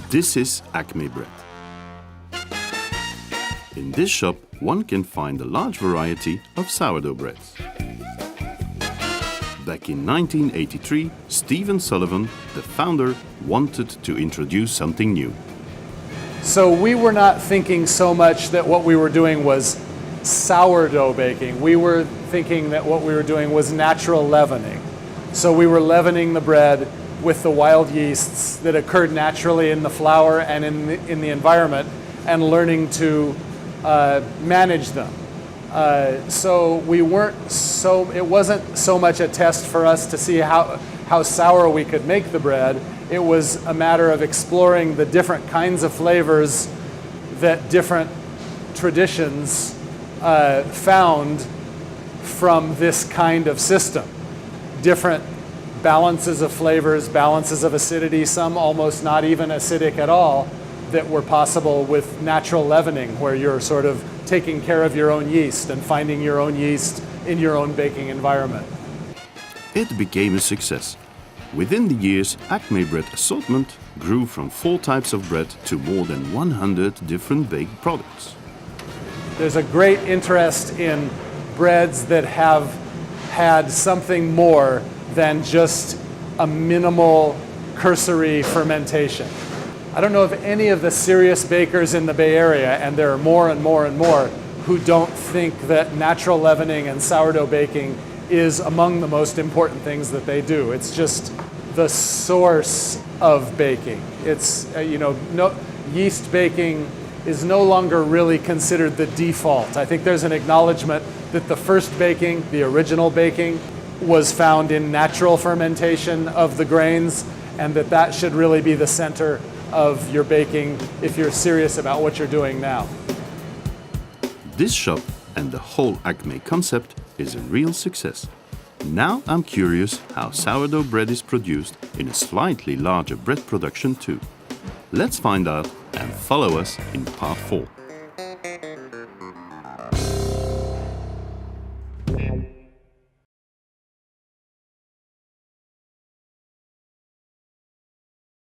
This is Acme bread. In this shop, one can find a large variety of sourdough breads. Back in 1983, Stephen Sullivan, the founder, wanted to introduce something new. So we were not thinking so much that what we were doing was sourdough baking. We were thinking that what we were doing was natural leavening. So we were leavening the bread with the wild yeasts that occurred naturally in the flour and in the environment, and learning to manage them. So it wasn't so much a test for us to see how sour we could make the bread. It was a matter of exploring the different kinds of flavors that different traditions found from this kind of system. Different balances of flavors, balances of acidity, some almost not even acidic at all, that were possible with natural leavening, where you're sort of taking care of your own yeast and finding your own yeast in your own baking environment. It became a success. Within the years, Acme bread assortment grew from 4 types of bread to more than 100 different baked products. There's a great interest in breads that have had something more than just a minimal cursory fermentation. I don't know of any of the serious bakers in the Bay Area, and there are more and more and more, who don't think that natural leavening and sourdough baking is among the most important things that they do. It's just the source of baking. It's, yeast baking is no longer really considered the default. I think there's an acknowledgement that the first baking, the original baking, was found in natural fermentation of the grains, and that should really be the center of your baking if you're serious about what you're doing now. This shop and the whole Acme concept is a real success. Now I'm curious how sourdough bread is produced in a slightly larger bread production too. Let's find out and follow us in part 4.